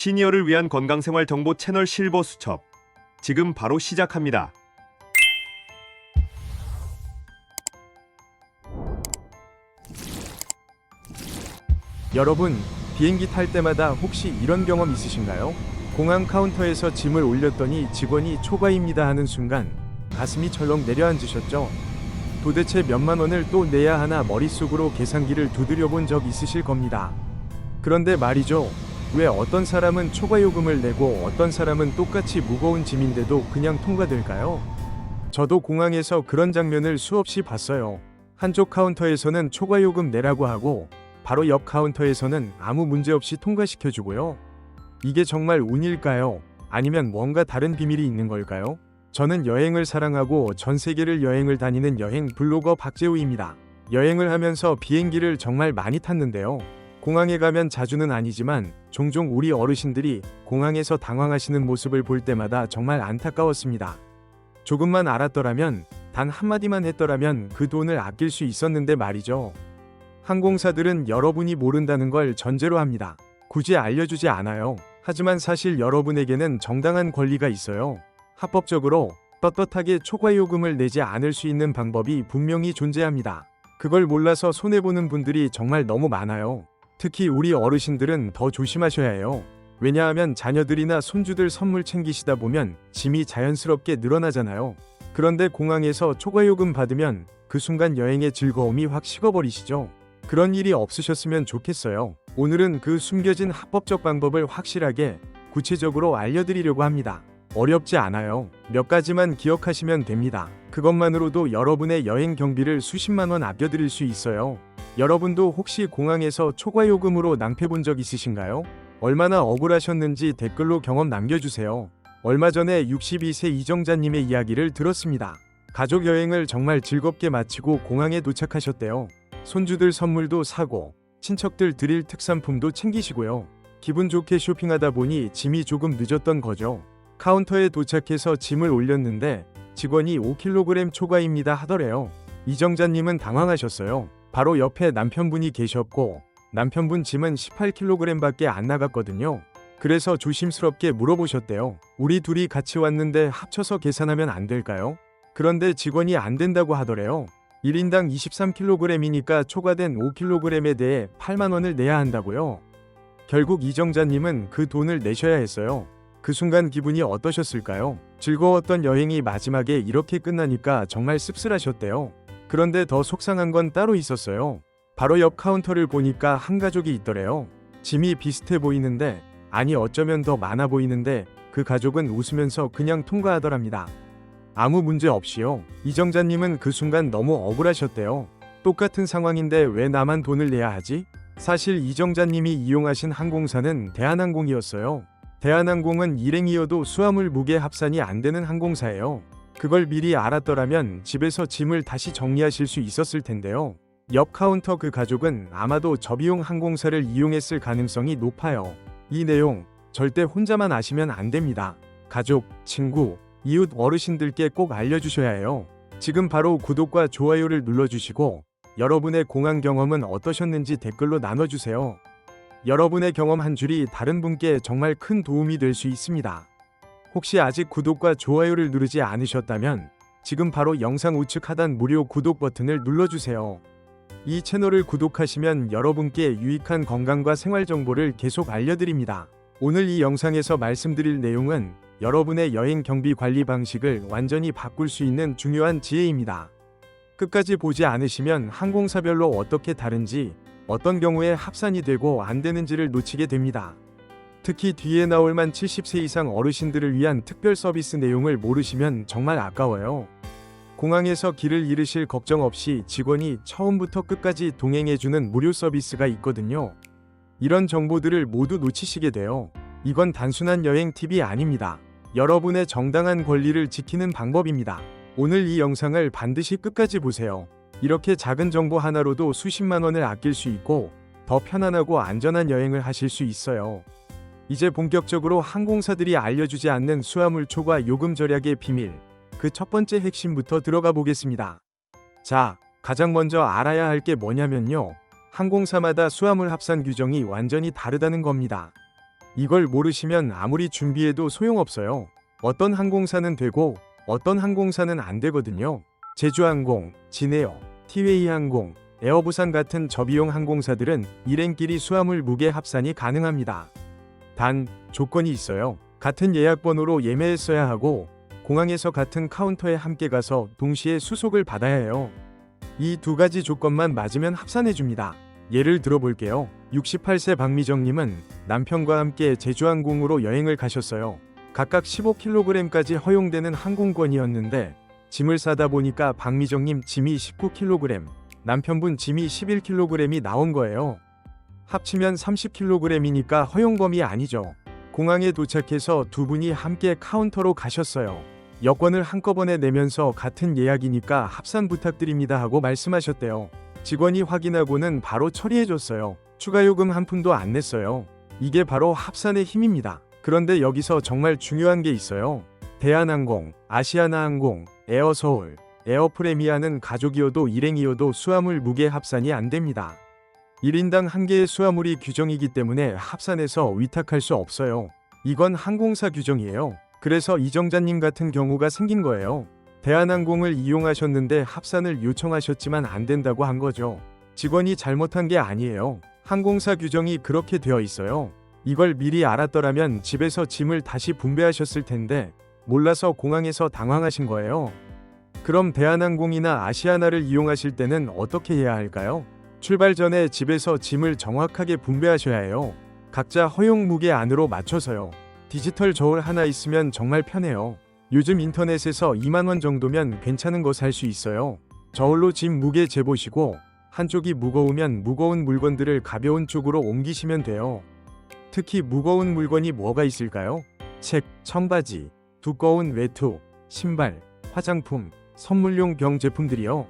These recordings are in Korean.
시니어를 위한 건강생활 정보 채널 실버 수첩. 지금 바로 시작합니다. 여러분, 비행기 탈 때마다 혹시 이런 경험 있으신가요? 공항 카운터에서 짐을 올렸더니 직원이 초과입니다 하는 순간 가슴이 철렁 내려앉으셨죠? 도대체 몇만 원을 또 내야 하나 머릿속으로 계산기를 두드려 본 적 있으실 겁니다. 그런데 말이죠. 왜 어떤 사람은 초과 요금을 내고 어떤 사람은 똑같이 무거운 짐인데도 그냥 통과될까요? 저도 공항에서 그런 장면을 수없이 봤어요. 한쪽 카운터에서는 초과 요금 내라고 하고 바로 옆 카운터에서는 아무 문제 없이 통과시켜주고요. 이게 정말 운일까요? 아니면 뭔가 다른 비밀이 있는 걸까요? 저는 여행을 사랑하고 전 세계를 여행을 다니는 여행 블로거 박재우입니다. 여행을 하면서 비행기를 정말 많이 탔는데요. 공항에 가면 자주는 아니지만 종종 우리 어르신들이 공항에서 당황하시는 모습을 볼 때마다 정말 안타까웠습니다. 조금만 알았더라면, 단 한마디만 했더라면 그 돈을 아낄 수 있었는데 말이죠. 항공사들은 여러분이 모른다는 걸 전제로 합니다. 굳이 알려주지 않아요. 하지만 사실 여러분에게는 정당한 권리가 있어요. 합법적으로 떳떳하게 초과 요금을 내지 않을 수 있는 방법이 분명히 존재합니다. 그걸 몰라서 손해보는 분들이 정말 너무 많아요. 특히 우리 어르신들은 더 조심하셔야 해요. 왜냐하면 자녀들이나 손주들 선물 챙기시다 보면 짐이 자연스럽게 늘어나잖아요. 그런데 공항에서 초과 요금 받으면 그 순간 여행의 즐거움이 확 식어버리시죠. 그런 일이 없으셨으면 좋겠어요. 오늘은 그 숨겨진 합법적 방법을 확실하게, 구체적으로 알려드리려고 합니다. 어렵지 않아요. 몇 가지만 기억하시면 됩니다. 그것만으로도 여러분의 여행 경비를 수십만 원 아껴드릴 수 있어요. 여러분도 혹시 공항에서 초과 요금으로 낭패본 적 있으신가요? 얼마나 억울하셨는지 댓글로 경험 남겨주세요. 얼마 전에 62세 이정자님의 이야기를 들었습니다. 가족 여행을 정말 즐겁게 마치고 공항에 도착하셨대요. 손주들 선물도 사고 친척들 드릴 특산품도 챙기시고요. 기분 좋게 쇼핑하다 보니 짐이 조금 늦었던 거죠. 카운터에 도착해서 짐을 올렸는데 직원이 5kg 초과입니다 하더래요. 이정자님은 당황하셨어요. 바로 옆에 남편분이 계셨고 남편분 짐은 18kg 밖에 안 나갔거든요. 그래서 조심스럽게 물어보셨대요. 우리 둘이 같이 왔는데 합쳐서 계산하면 안 될까요? 그런데 직원이 안 된다고 하더래요. 1인당 23kg이니까 초과된 5kg에 대해 8만 원을 내야 한다고요. 결국 이정자님은 그 돈을 내셔야 했어요. 그 순간 기분이 어떠셨을까요? 즐거웠던 여행이 마지막에 이렇게 끝나니까 정말 씁쓸하셨대요. 그런데 더 속상한 건 따로 있었어요. 바로 옆 카운터를 보니까 한 가족이 있더래요. 짐이 비슷해 보이는데, 아니 어쩌면 더 많아 보이는데 그 가족은 웃으면서 그냥 통과하더랍니다. 아무 문제 없이요. 이정자님은 그 순간 너무 억울하셨대요. 똑같은 상황인데 왜 나만 돈을 내야 하지? 사실 이정자님이 이용하신 항공사는 대한항공이었어요. 대한항공은 일행이어도 수화물 무게 합산이 안 되는 항공사예요. 그걸 미리 알았더라면 집에서 짐을 다시 정리하실 수 있었을 텐데요. 옆 카운터 그 가족은 아마도 저비용 항공사를 이용했을 가능성이 높아요. 이 내용 절대 혼자만 아시면 안 됩니다. 가족, 친구, 이웃 어르신들께 꼭 알려주셔야 해요. 지금 바로 구독과 좋아요를 눌러주시고 여러분의 공항 경험은 어떠셨는지 댓글로 나눠주세요. 여러분의 경험 한 줄이 다른 분께 정말 큰 도움이 될 수 있습니다. 혹시 아직 구독과 좋아요를 누르지 않으셨다면 지금 바로 영상 우측 하단 무료 구독 버튼을 눌러주세요. 이 채널을 구독하시면 여러분께 유익한 건강과 생활 정보를 계속 알려드립니다. 오늘 이 영상에서 말씀드릴 내용은 여러분의 여행 경비 관리 방식을 완전히 바꿀 수 있는 중요한 지혜입니다. 끝까지 보지 않으시면 항공사별로 어떻게 다른지, 어떤 경우에 합산이 되고 안 되는지를 놓치게 됩니다. 특히 뒤에 나올 만 70세 이상 어르신들을 위한 특별 서비스 내용을 모르시면 정말 아까워요. 공항에서 길을 잃으실 걱정 없이 직원이 처음부터 끝까지 동행해주는 무료 서비스가 있거든요. 이런 정보들을 모두 놓치시게 돼요. 이건 단순한 여행 팁이 아닙니다. 여러분의 정당한 권리를 지키는 방법입니다. 오늘 이 영상을 반드시 끝까지 보세요. 이렇게 작은 정보 하나로도 수십만 원을 아낄 수 있고 더 편안하고 안전한 여행을 하실 수 있어요. 이제 본격적으로 항공사들이 알려주지 않는 수화물 초과 요금 절약의 비밀, 그 첫 번째 핵심부터 들어가 보겠습니다. 자, 가장 먼저 알아야 할 게 뭐냐면요. 항공사마다 수화물 합산 규정이 완전히 다르다는 겁니다. 이걸 모르시면 아무리 준비해도 소용없어요. 어떤 항공사는 되고 어떤 항공사는 안 되거든요. 제주항공, 진에어, 티웨이항공, 에어부산 같은 저비용 항공사들은 일행끼리 수화물 무게 합산이 가능합니다. 단, 조건이 있어요. 같은 예약 번호로 예매했어야 하고 공항에서 같은 카운터에 함께 가서 동시에 수속을 받아야 해요. 이 두 가지 조건만 맞으면 합산해줍니다. 예를 들어볼게요. 68세 박미정님은 남편과 함께 제주항공으로 여행을 가셨어요. 각각 15kg까지 허용되는 항공권이었는데 짐을 싸다 보니까 박미정님 짐이 19kg, 남편분 짐이 11kg이 나온 거예요. 합치면 30kg이니까 허용범위 아니죠. 공항에 도착해서 두 분이 함께 카운터로 가셨어요. 여권을 한꺼번에 내면서 같은 예약이니까 합산 부탁드립니다 하고 말씀하셨대요. 직원이 확인하고는 바로 처리해줬어요. 추가 요금 한 푼도 안 냈어요. 이게 바로 합산의 힘입니다. 그런데 여기서 정말 중요한 게 있어요. 대한항공, 아시아나항공, 에어서울, 에어프레미아는 가족이어도 일행이어도 수화물 무게 합산이 안 됩니다. 1인당 1개의 수화물이 규정이기 때문에 합산해서 위탁할 수 없어요. 이건 항공사 규정이에요. 그래서 이정자님 같은 경우가 생긴 거예요. 대한항공을 이용하셨는데 합산을 요청하셨지만 안 된다고 한 거죠. 직원이 잘못한 게 아니에요. 항공사 규정이 그렇게 되어 있어요. 이걸 미리 알았더라면 집에서 짐을 다시 분배하셨을 텐데 몰라서 공항에서 당황하신 거예요. 그럼 대한항공이나 아시아나를 이용하실 때는 어떻게 해야 할까요? 출발 전에 집에서 짐을 정확하게 분배하셔야 해요. 각자 허용 무게 안으로 맞춰서요. 디지털 저울 하나 있으면 정말 편해요. 요즘 인터넷에서 2만원 정도면 괜찮은 거 살 수 있어요. 저울로 짐 무게 재보시고 한쪽이 무거우면 무거운 물건들을 가벼운 쪽으로 옮기시면 돼요. 특히 무거운 물건이 뭐가 있을까요? 책, 청바지, 두꺼운 외투, 신발, 화장품, 선물용 병 제품들이요.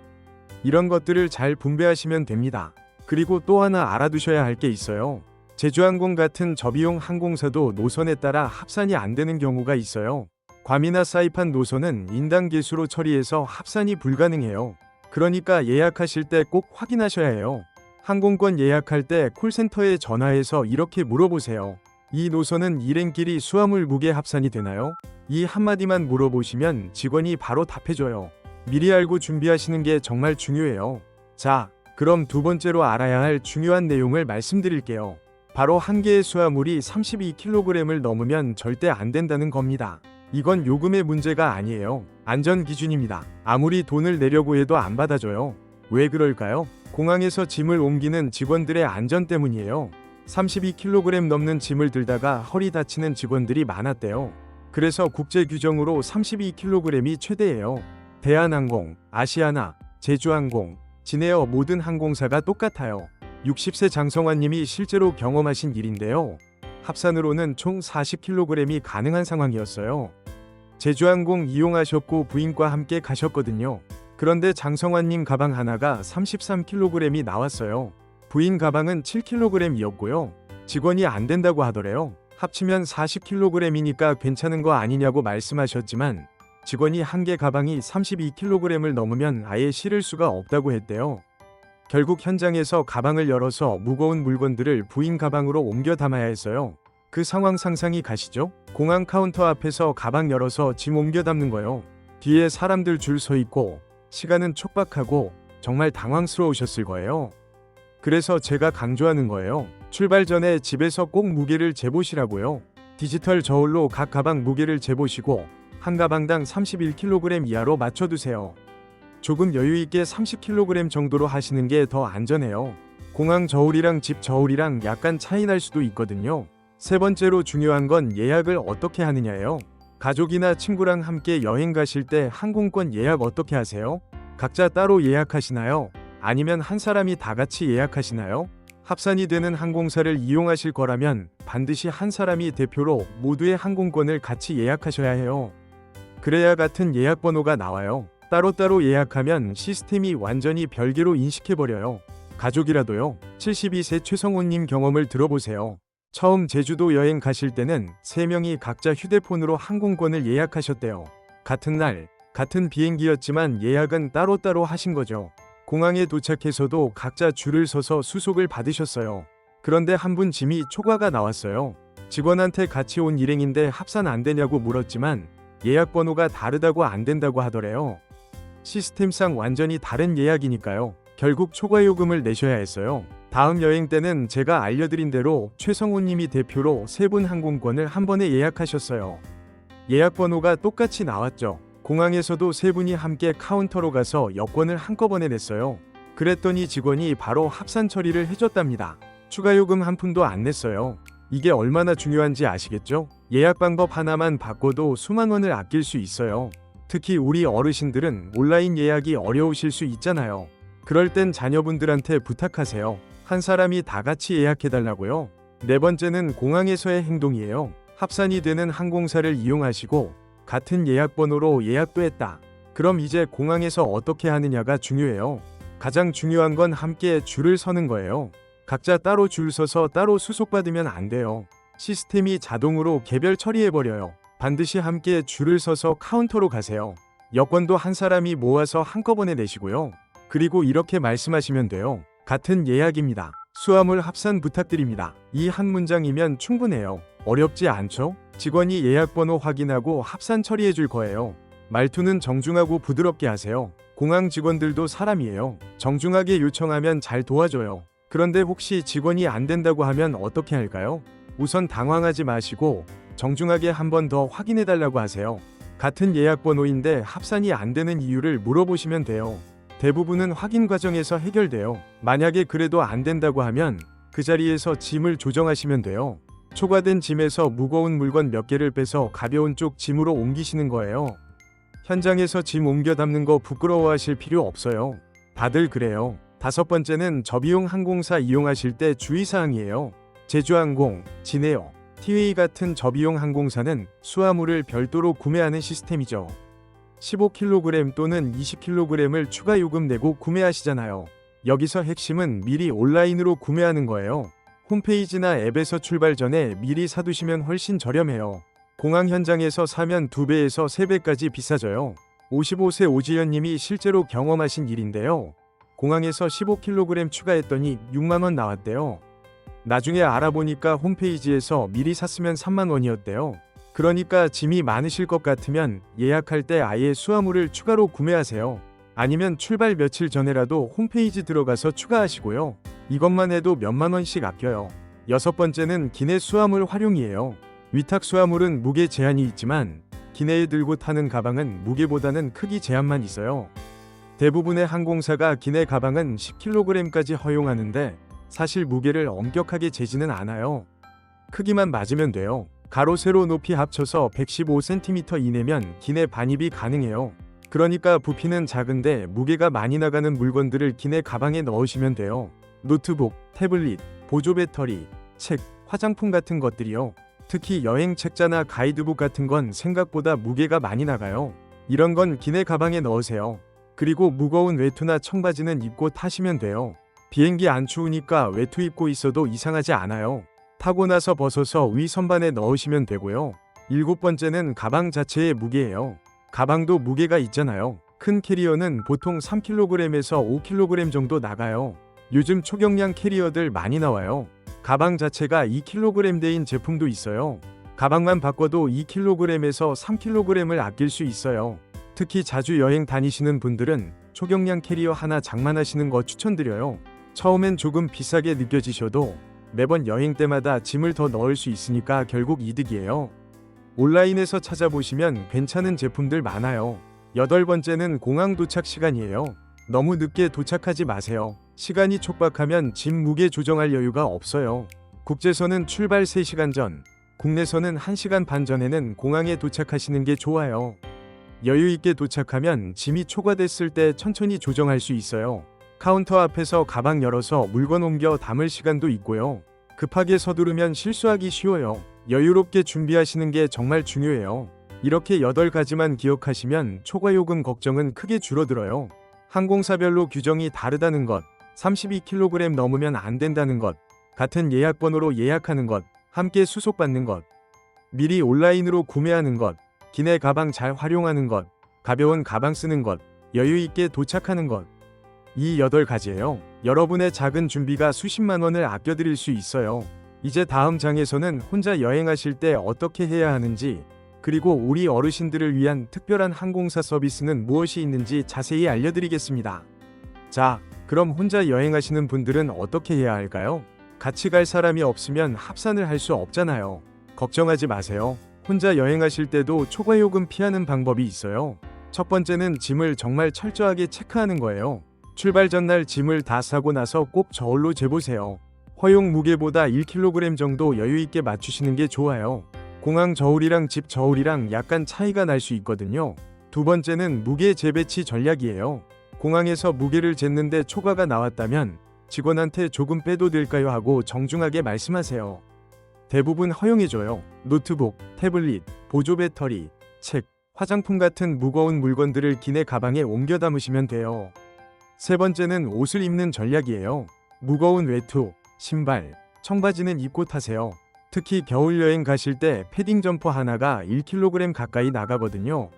이런 것들을 잘 분배하시면 됩니다. 그리고 또 하나 알아두셔야 할 게 있어요. 제주항공 같은 저비용 항공사도 노선에 따라 합산이 안 되는 경우가 있어요. 괌이나 사이판 노선은 인당 개수로 처리해서 합산이 불가능해요. 그러니까 예약하실 때 꼭 확인하셔야 해요. 항공권 예약할 때 콜센터에 전화해서 이렇게 물어보세요. 이 노선은 일행끼리 수화물 무게 합산이 되나요? 이 한마디만 물어보시면 직원이 바로 답해줘요. 미리 알고 준비하시는 게 정말 중요해요. 자, 그럼 두 번째로 알아야 할 중요한 내용을 말씀드릴게요. 바로 한 개의 수화물이 32kg을 넘으면 절대 안 된다는 겁니다. 이건 요금의 문제가 아니에요. 안전 기준입니다. 아무리 돈을 내려고 해도 안 받아줘요. 왜 그럴까요? 공항에서 짐을 옮기는 직원들의 안전 때문이에요. 32kg 넘는 짐을 들다가 허리 다치는 직원들이 많았대요. 그래서 국제 규정으로 32kg이 최대예요. 대한항공, 아시아나, 제주항공, 진에어 모든 항공사가 똑같아요. 60세 장성환님이 실제로 경험하신 일인데요. 합산으로는 총 40kg이 가능한 상황이었어요. 제주항공 이용하셨고 부인과 함께 가셨거든요. 그런데 장성환님 가방 하나가 33kg이 나왔어요. 부인 가방은 7kg이었고요. 직원이 안 된다고 하더래요. 합치면 40kg이니까 괜찮은 거 아니냐고 말씀하셨지만 직원이 한 개 가방이 32kg을 넘으면 아예 실을 수가 없다고 했대요. 결국 현장에서 가방을 열어서 무거운 물건들을 부인 가방으로 옮겨 담아야 했어요. 그 상황 상상이 가시죠? 공항 카운터 앞에서 가방 열어서 짐 옮겨 담는 거요. 뒤에 사람들 줄 서 있고 시간은 촉박하고 정말 당황스러우셨을 거예요. 그래서 제가 강조하는 거예요. 출발 전에 집에서 꼭 무게를 재보시라고요. 디지털 저울로 각 가방 무게를 재보시고 한 가방당 31kg 이하로 맞춰두세요. 조금 여유있게 30kg 정도로 하시는 게 더 안전해요. 공항 저울이랑 집 저울이랑 약간 차이 날 수도 있거든요. 세 번째로 중요한 건 예약을 어떻게 하느냐예요. 가족이나 친구랑 함께 여행 가실 때 항공권 예약 어떻게 하세요? 각자 따로 예약하시나요? 아니면 한 사람이 다 같이 예약하시나요? 합산이 되는 항공사를 이용하실 거라면 반드시 한 사람이 대표로 모두의 항공권을 같이 예약하셔야 해요. 그래야 같은 예약 번호가 나와요. 따로따로 예약하면 시스템이 완전히 별개로 인식해버려요. 가족이라도요. 72세 최성호님 경험을 들어보세요. 처음 제주도 여행 가실 때는 3명이 각자 휴대폰으로 항공권을 예약하셨대요. 같은 날, 같은 비행기였지만 예약은 따로따로 하신 거죠. 공항에 도착해서도 각자 줄을 서서 수속을 받으셨어요. 그런데 한 분 짐이 초과가 나왔어요. 직원한테 같이 온 일행인데 합산 안 되냐고 물었지만 예약 번호가 다르다고 안 된다고 하더래요. 시스템상 완전히 다른 예약이니까요. 결국 초과 요금을 내셔야 했어요. 다음 여행 때는 제가 알려드린 대로 최성우님이 대표로 3분 항공권을 한 번에 예약하셨어요. 예약 번호가 똑같이 나왔죠. 공항에서도 3분이 함께 카운터로 가서 여권을 한꺼번에 냈어요. 그랬더니 직원이 바로 합산 처리를 해줬답니다. 추가 요금 한 푼도 안 냈어요. 이게 얼마나 중요한지 아시겠죠? 예약 방법 하나만 바꿔도 수만 원을 아낄 수 있어요. 특히 우리 어르신들은 온라인 예약이 어려우실 수 있잖아요. 그럴 땐 자녀분들한테 부탁하세요. 한 사람이 다 같이 예약해달라고요. 네 번째는 공항에서의 행동이에요. 합산이 되는 항공사를 이용하시고 같은 예약 번호로 예약도 했다. 그럼 이제 공항에서 어떻게 하느냐가 중요해요. 가장 중요한 건 함께 줄을 서는 거예요. 각자 따로 줄 서서 따로 수속받으면 안 돼요. 시스템이 자동으로 개별 처리해버려요. 반드시 함께 줄을 서서 카운터로 가세요. 여권도 한 사람이 모아서 한꺼번에 내시고요. 그리고 이렇게 말씀하시면 돼요. 같은 예약입니다. 수화물 합산 부탁드립니다. 이 한 문장이면 충분해요. 어렵지 않죠? 직원이 예약 번호 확인하고 합산 처리해 줄 거예요. 말투는 정중하고 부드럽게 하세요. 공항 직원들도 사람이에요. 정중하게 요청하면 잘 도와줘요. 그런데 혹시 직원이 안 된다고 하면 어떻게 할까요? 우선 당황하지 마시고 정중하게 한 번 더 확인해 달라고 하세요. 같은 예약 번호인데 합산이 안 되는 이유를 물어보시면 돼요. 대부분은 확인 과정에서 해결돼요. 만약에 그래도 안 된다고 하면 그 자리에서 짐을 조정하시면 돼요. 초과된 짐에서 무거운 물건 몇 개를 빼서 가벼운 쪽 짐으로 옮기시는 거예요. 현장에서 짐 옮겨 담는 거 부끄러워하실 필요 없어요. 다들 그래요. 다섯 번째는 저비용 항공사 이용하실 때 주의사항이에요. 제주항공, 진에어, 티웨이 같은 저비용 항공사는 수화물을 별도로 구매하는 시스템이죠. 15kg 또는 20kg을 추가 요금 내고 구매하시잖아요. 여기서 핵심은 미리 온라인으로 구매하는 거예요. 홈페이지나 앱에서 출발 전에 미리 사두시면 훨씬 저렴해요. 공항 현장에서 사면 2배에서 3배까지 비싸져요. 55세 오지연님이 실제로 경험하신 일인데요. 공항에서 15kg 추가했더니 6만원 나왔대요. 나중에 알아보니까 홈페이지에서 미리 샀으면 3만원이었대요. 그러니까 짐이 많으실 것 같으면 예약할 때 아예 수화물을 추가로 구매하세요. 아니면 출발 며칠 전에라도 홈페이지 들어가서 추가하시고요. 이것만 해도 몇만 원씩 아껴요. 여섯 번째는 기내 수화물 활용이에요. 위탁 수화물은 무게 제한이 있지만 기내에 들고 타는 가방은 무게보다는 크기 제한만 있어요. 대부분의 항공사가 기내 가방은 10kg까지 허용하는데 사실 무게를 엄격하게 재지는 않아요. 크기만 맞으면 돼요. 가로 세로 높이 합쳐서 115cm 이내면 기내 반입이 가능해요. 그러니까 부피는 작은데 무게가 많이 나가는 물건들을 기내 가방에 넣으시면 돼요. 노트북, 태블릿, 보조 배터리, 책, 화장품 같은 것들이요. 특히 여행 책자나 가이드북 같은 건 생각보다 무게가 많이 나가요. 이런 건 기내 가방에 넣으세요. 그리고 무거운 외투나 청바지는 입고 타시면 돼요. 비행기 안 추우니까 외투 입고 있어도 이상하지 않아요. 타고 나서 벗어서 위 선반에 넣으시면 되고요. 일곱 번째는 가방 자체의 무게예요. 가방도 무게가 있잖아요. 큰 캐리어는 보통 3kg에서 5kg 정도 나가요. 요즘 초경량 캐리어들 많이 나와요. 가방 자체가 2kg대인 제품도 있어요. 가방만 바꿔도 2kg에서 3kg을 아낄 수 있어요. 특히 자주 여행 다니시는 분들은 초경량 캐리어 하나 장만하시는 거 추천드려요. 처음엔 조금 비싸게 느껴지셔도 매번 여행 때마다 짐을 더 넣을 수 있으니까 결국 이득이에요. 온라인에서 찾아보시면 괜찮은 제품들 많아요. 여덟 번째는 공항 도착 시간이에요. 너무 늦게 도착하지 마세요. 시간이 촉박하면 짐 무게 조정할 여유가 없어요. 국제선은 출발 3시간 전, 국내선은 1시간 반 전에는 공항에 도착하시는 게 좋아요. 여유 있게 도착하면 짐이 초과됐을 때 천천히 조정할 수 있어요. 카운터 앞에서 가방 열어서 물건 옮겨 담을 시간도 있고요. 급하게 서두르면 실수하기 쉬워요. 여유롭게 준비하시는 게 정말 중요해요. 이렇게 8가지만 기억하시면 초과 요금 걱정은 크게 줄어들어요. 항공사별로 규정이 다르다는 것, 32kg 넘으면 안 된다는 것, 같은 예약 번호로 예약하는 것, 함께 수속받는 것, 미리 온라인으로 구매하는 것, 기내 가방 잘 활용하는 것, 가벼운 가방 쓰는 것, 여유 있게 도착하는 것. 이 8가지예요. 여러분의 작은 준비가 수십만 원을 아껴드릴 수 있어요. 이제 다음 장에서는 혼자 여행하실 때 어떻게 해야 하는지, 그리고 우리 어르신들을 위한 특별한 항공사 서비스는 무엇이 있는지 자세히 알려드리겠습니다. 자, 그럼 혼자 여행하시는 분들은 어떻게 해야 할까요? 같이 갈 사람이 없으면 합산을 할 수 없잖아요. 걱정하지 마세요. 혼자 여행하실 때도 초과요금 피하는 방법이 있어요. 첫 번째는 짐을 정말 철저하게 체크하는 거예요. 출발 전날 짐을 다 싸고 나서 꼭 저울로 재보세요. 허용 무게보다 1kg 정도 여유있게 맞추시는 게 좋아요. 공항 저울이랑 집 저울이랑 약간 차이가 날 수 있거든요. 두 번째는 무게 재배치 전략이에요. 공항에서 무게를 쟀는데 초과가 나왔다면 직원한테 조금 빼도 될까요 하고 정중하게 말씀하세요. 대부분 허용해줘요. 노트북, 태블릿, 보조 배터리, 책, 화장품 같은 무거운 물건들을 기내 가방에 옮겨 담으시면 돼요. 세 번째는 옷을 입는 전략이에요. 무거운 외투, 신발, 청바지는 입고 타세요. 특히 겨울 여행 가실 때 패딩 점퍼 하나가 1kg 가까이 나가거든요.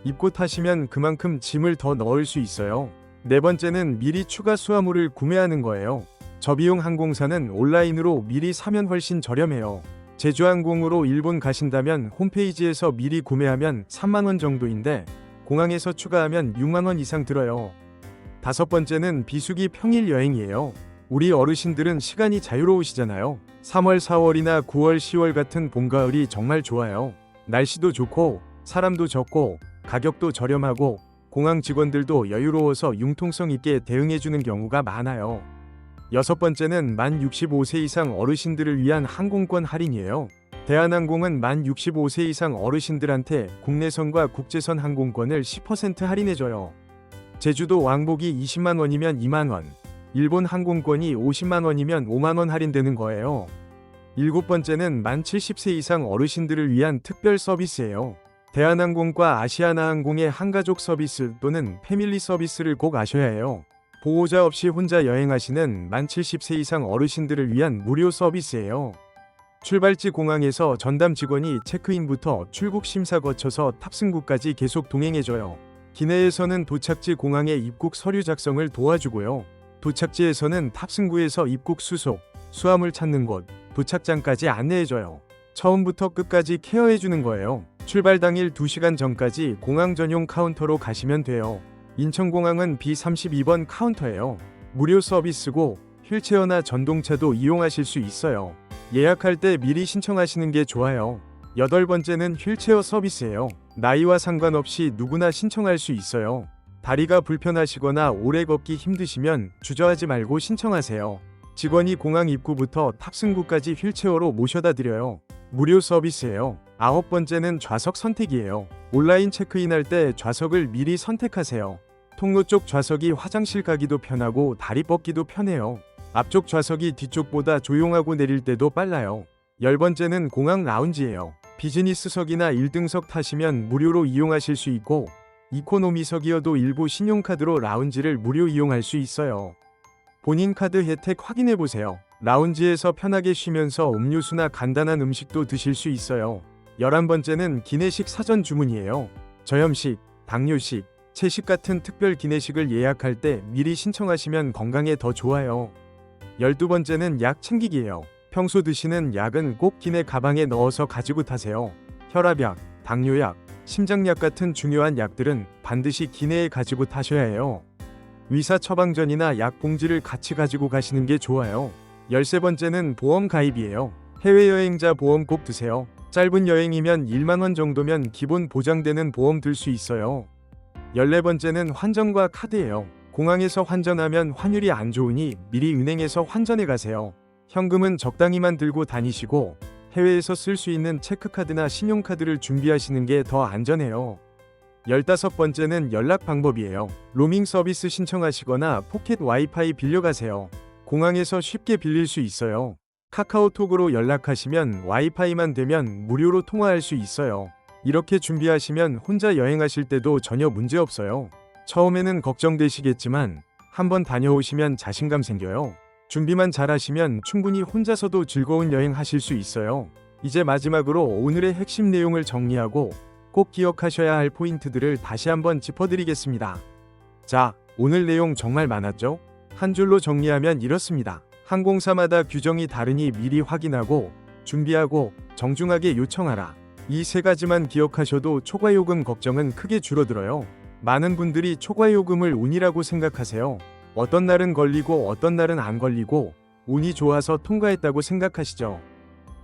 입고 타시면 그만큼 짐을 더 넣을 수 있어요. 네 번째는 미리 추가 수화물을 구매하는 거예요. 저비용 항공사는 온라인으로 미리 사면 훨씬 저렴해요. 제주항공으로 일본 가신다면 홈페이지에서 미리 구매하면 3만원 정도인데 공항에서 추가하면 6만원 이상 들어요. 다섯 번째는 비수기 평일 여행이에요. 우리 어르신들은 시간이 자유로우시잖아요. 3월, 4월이나 9월, 10월 같은 봄, 가을이 정말 좋아요. 날씨도 좋고 사람도 적고 가격도 저렴하고 공항 직원들도 여유로워서 융통성 있게 대응해주는 경우가 많아요. 여섯 번째는 만 65세 이상 어르신들을 위한 항공권 할인이에요. 대한항공은 만 65세 이상 어르신들한테 국내선과 국제선 항공권을 10% 할인해줘요. 제주도 왕복이 20만 원이면 2만 원, 일본 항공권이 50만 원이면 5만 원 할인되는 거예요. 일곱 번째는 만 70세 이상 어르신들을 위한 특별 서비스예요. 대한항공과 아시아나항공의 한가족 서비스 또는 패밀리 서비스를 꼭 아셔야 해요. 보호자 없이 혼자 여행하시는 만 70세 이상 어르신들을 위한 무료 서비스예요. 출발지 공항에서 전담 직원이 체크인부터 출국 심사 거쳐서 탑승구까지 계속 동행해줘요. 기내에서는 도착지 공항의 입국 서류 작성을 도와주고요. 도착지에서는 탑승구에서 입국 수속, 수화물 찾는 곳, 도착장까지 안내해줘요. 처음부터 끝까지 케어해주는 거예요. 출발 당일 2시간 전까지 공항 전용 카운터로 가시면 돼요. 인천공항은 B32번 카운터예요. 무료 서비스고 휠체어나 전동차도 이용하실 수 있어요. 예약할 때 미리 신청하시는 게 좋아요. 여덟 번째는 휠체어 서비스예요. 나이와 상관없이 누구나 신청할 수 있어요. 다리가 불편하시거나 오래 걷기 힘드시면 주저하지 말고 신청하세요. 직원이 공항 입구부터 탑승구까지 휠체어로 모셔다 드려요. 무료 서비스예요. 아홉 번째는 좌석 선택이에요. 온라인 체크인할 때 좌석을 미리 선택하세요. 통로 쪽 좌석이 화장실 가기도 편하고 다리 뻗기도 편해요. 앞쪽 좌석이 뒤쪽보다 조용하고 내릴 때도 빨라요. 열 번째는 공항 라운지예요. 비즈니스석이나 1등석 타시면 무료로 이용하실 수 있고 이코노미석이어도 일부 신용카드로 라운지를 무료 이용할 수 있어요. 본인 카드 혜택 확인해보세요. 라운지에서 편하게 쉬면서 음료수나 간단한 음식도 드실 수 있어요. 11번째는 기내식 사전 주문이에요. 저염식, 당뇨식, 채식 같은 특별 기내식을 예약할 때 미리 신청하시면 건강에 더 좋아요. 12번째는 약 챙기기예요. 평소 드시는 약은 꼭 기내 가방에 넣어서 가지고 타세요. 혈압약, 당뇨약, 심장약 같은 중요한 약들은 반드시 기내에 가지고 타셔야 해요. 의사 처방전이나 약 봉지를 같이 가지고 가시는 게 좋아요. 13번째는 보험 가입이에요. 해외여행자 보험 꼭 드세요. 짧은 여행이면 1만 원 정도면 기본 보장되는 보험 들 수 있어요. 14번째는 환전과 카드예요. 공항에서 환전하면 환율이 안 좋으니 미리 은행에서 환전해 가세요. 현금은 적당히만 들고 다니시고 해외에서 쓸 수 있는 체크카드나 신용카드를 준비하시는 게 더 안전해요. 15번째는 연락 방법이에요. 로밍 서비스 신청하시거나 포켓 와이파이 빌려가세요. 공항에서 쉽게 빌릴 수 있어요. 카카오톡으로 연락하시면 와이파이만 되면 무료로 통화할 수 있어요. 이렇게 준비하시면 혼자 여행하실 때도 전혀 문제 없어요. 처음에는 걱정되시겠지만 한번 다녀오시면 자신감 생겨요. 준비만 잘하시면 충분히 혼자서도 즐거운 여행 하실 수 있어요. 이제 마지막으로 오늘의 핵심 내용을 정리하고 꼭 기억하셔야 할 포인트들을 다시 한번 짚어드리겠습니다. 자, 오늘 내용 정말 많았죠? 한 줄로 정리하면 이렇습니다. 항공사마다 규정이 다르니 미리 확인하고 준비하고 정중하게 요청하라. 이 세 가지만 기억하셔도 초과 요금 걱정은 크게 줄어들어요. 많은 분들이 초과 요금을 운이라고 생각하세요. 어떤 날은 걸리고 어떤 날은 안 걸리고 운이 좋아서 통과했다고 생각하시죠.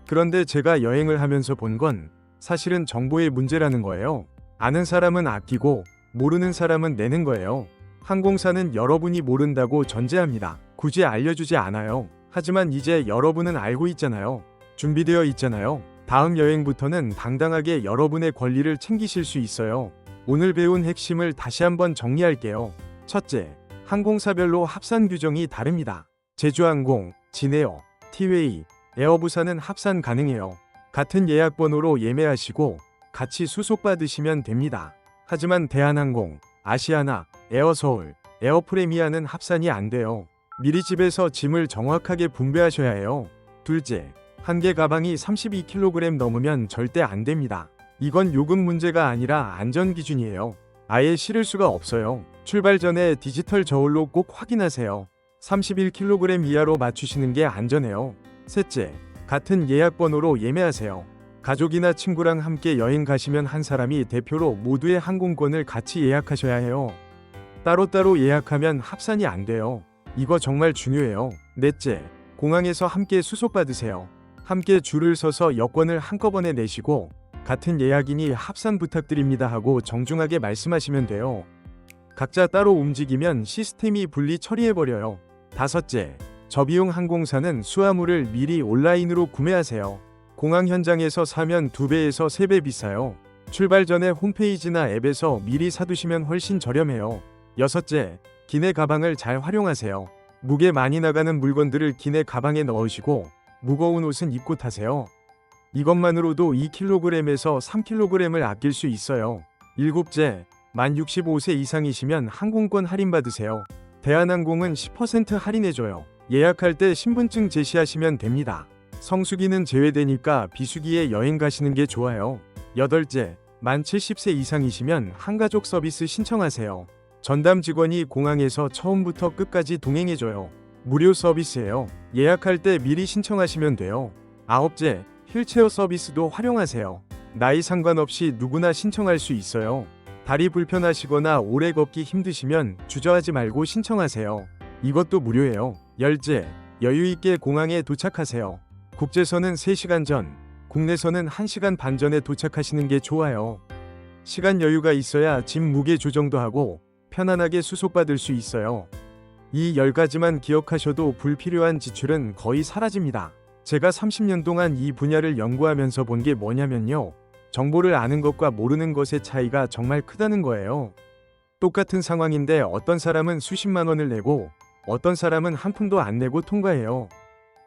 그런데 제가 여행을 하면서 본 건 사실은 정보의 문제라는 거예요. 아는 사람은 아끼고 모르는 사람은 내는 거예요. 항공사는 여러분이 모른다고 전제합니다. 굳이 알려주지 않아요. 하지만 이제 여러분은 알고 있잖아요. 준비되어 있잖아요. 다음 여행부터는 당당하게 여러분의 권리를 챙기실 수 있어요. 오늘 배운 핵심을 다시 한번 정리할게요. 첫째, 항공사별로 합산 규정이 다릅니다. 제주항공, 진에어, 티웨이, 에어부산은 합산 가능해요. 같은 예약 번호로 예매하시고 같이 수속받으시면 됩니다. 하지만 대한항공, 아시아나, 에어서울, 에어프레미아는 합산이 안 돼요. 미리 집에서 짐을 정확하게 분배하셔야 해요. 둘째, 한 개 가방이 32kg 넘으면 절대 안 됩니다. 이건 요금 문제가 아니라 안전 기준이에요. 아예 실을 수가 없어요. 출발 전에 디지털 저울로 꼭 확인하세요. 31kg 이하로 맞추시는 게 안전해요. 셋째, 같은 예약 번호로 예매하세요. 가족이나 친구랑 함께 여행 가시면 한 사람이 대표로 모두의 항공권을 같이 예약하셔야 해요. 따로따로 예약하면 합산이 안 돼요. 이거 정말 중요해요. 넷째, 공항에서 함께 수속받으세요. 함께 줄을 서서 여권을 한꺼번에 내시고 같은 예약이니 합산 부탁드립니다 하고 정중하게 말씀하시면 돼요. 각자 따로 움직이면 시스템이 분리 처리해버려요. 다섯째, 저비용 항공사는 수화물을 미리 온라인으로 구매하세요. 공항 현장에서 사면 2배에서 3배 비싸요. 출발 전에 홈페이지나 앱에서 미리 사두시면 훨씬 저렴해요. 여섯째, 기내 가방을 잘 활용하세요. 무게 많이 나가는 물건들을 기내 가방에 넣으시고 무거운 옷은 입고 타세요. 이것만으로도 2kg에서 3kg을 아낄 수 있어요. 일곱째, 만 65세 이상이시면 항공권 할인받으세요. 대한항공은 10% 할인해줘요. 예약할 때 신분증 제시하시면 됩니다. 성수기는 제외되니까 비수기에 여행 가시는 게 좋아요. 여덟째, 만 70세 이상이시면 한가족 서비스 신청하세요. 전담 직원이 공항에서 처음부터 끝까지 동행해줘요. 무료 서비스예요. 예약할 때 미리 신청하시면 돼요. 아홉째, 휠체어 서비스도 활용하세요. 나이 상관없이 누구나 신청할 수 있어요. 다리 불편하시거나 오래 걷기 힘드시면 주저하지 말고 신청하세요. 이것도 무료예요. 열째, 여유있게 공항에 도착하세요. 국제선은 3시간 전, 국내선은 1시간 반 전에 도착하시는 게 좋아요. 시간 여유가 있어야 짐 무게 조정도 하고 편안하게 수속받을 수 있어요. 이 10가지만 기억하셔도 불필요한 지출은 거의 사라집니다. 제가 30년 동안 이 분야를 연구하면서 본 게 뭐냐면요. 정보를 아는 것과 모르는 것의 차이가 정말 크다는 거예요. 똑같은 상황인데 어떤 사람은 수십만 원을 내고 어떤 사람은 한 푼도 안 내고 통과해요.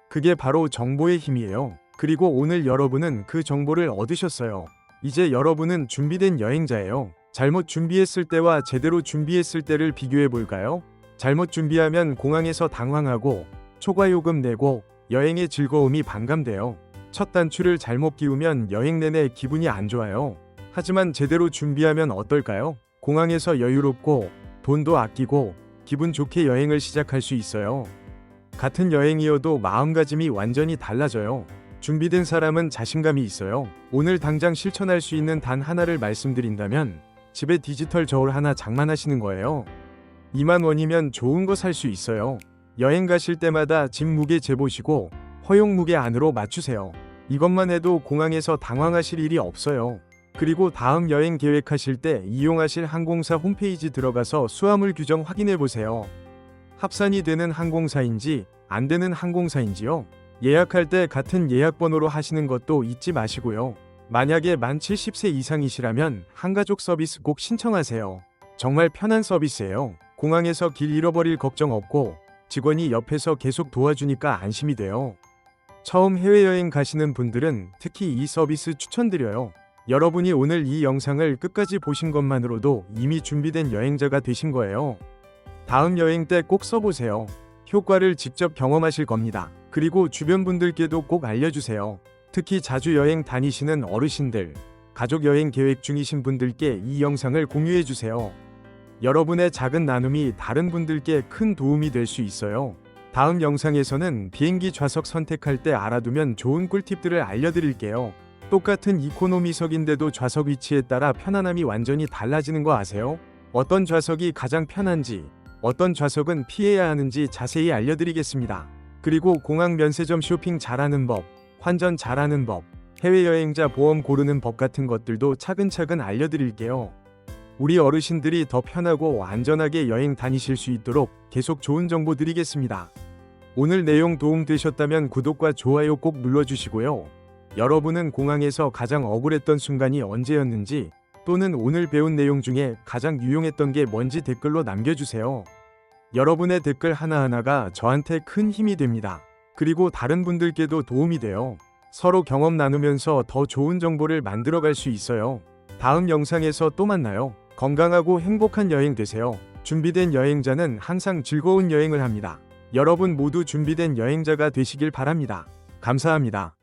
그게 바로 정보의 힘이에요. 그리고 오늘 여러분은 그 정보를 얻으셨어요. 이제 여러분은 준비된 여행자예요. 잘못 준비했을 때와 제대로 준비했을 때를 비교해 볼까요? 잘못 준비하면 공항에서 당황하고 초과 요금 내고 여행의 즐거움이 반감돼요. 첫 단추를 잘못 끼우면 여행 내내 기분이 안 좋아요. 하지만 제대로 준비하면 어떨까요? 공항에서 여유롭고 돈도 아끼고 기분 좋게 여행을 시작할 수 있어요. 같은 여행이어도 마음가짐이 완전히 달라져요. 준비된 사람은 자신감이 있어요. 오늘 당장 실천할 수 있는 단 하나를 말씀드린다면 집에 디지털 저울 하나 장만하시는 거예요. 2만 원이면 좋은 거 살 수 있어요. 여행 가실 때마다 짐 무게 재보시고 허용 무게 안으로 맞추세요. 이것만 해도 공항에서 당황하실 일이 없어요. 그리고 다음 여행 계획하실 때 이용하실 항공사 홈페이지 들어가서 수화물 규정 확인해 보세요. 합산이 되는 항공사인지 안 되는 항공사인지요. 예약할 때 같은 예약 번호로 하시는 것도 잊지 마시고요. 만약에 만 70세 이상이시라면 한가족 서비스 꼭 신청하세요. 정말 편한 서비스예요. 공항에서 길 잃어버릴 걱정 없고 직원이 옆에서 계속 도와주니까 안심이 돼요. 처음 해외여행 가시는 분들은 특히 이 서비스 추천드려요. 여러분이 오늘 이 영상을 끝까지 보신 것만으로도 이미 준비된 여행자가 되신 거예요. 다음 여행 때 꼭 써보세요. 효과를 직접 경험하실 겁니다. 그리고 주변 분들께도 꼭 알려주세요. 특히 자주 여행 다니시는 어르신들, 가족 여행 계획 중이신 분들께 이 영상을 공유해주세요. 여러분의 작은 나눔이 다른 분들께 큰 도움이 될 수 있어요. 다음 영상에서는 비행기 좌석 선택할 때 알아두면 좋은 꿀팁들을 알려드릴게요. 똑같은 이코노미석인데도 좌석 위치에 따라 편안함이 완전히 달라지는 거 아세요? 어떤 좌석이 가장 편한지, 어떤 좌석은 피해야 하는지 자세히 알려드리겠습니다. 그리고 공항 면세점 쇼핑 잘하는 법, 환전 잘하는 법, 해외여행자 보험 고르는 법 같은 것들도 차근차근 알려드릴게요. 우리 어르신들이 더 편하고 안전하게 여행 다니실 수 있도록 계속 좋은 정보 드리겠습니다. 오늘 내용 도움되셨다면 구독과 좋아요 꼭 눌러주시고요. 여러분은 공항에서 가장 억울했던 순간이 언제였는지 또는 오늘 배운 내용 중에 가장 유용했던 게 뭔지 댓글로 남겨주세요. 여러분의 댓글 하나하나가 저한테 큰 힘이 됩니다. 그리고 다른 분들께도 도움이 돼요. 서로 경험 나누면서 더 좋은 정보를 만들어갈 수 있어요. 다음 영상에서 또 만나요. 건강하고 행복한 여행 되세요. 준비된 여행자는 항상 즐거운 여행을 합니다. 여러분 모두 준비된 여행자가 되시길 바랍니다. 감사합니다.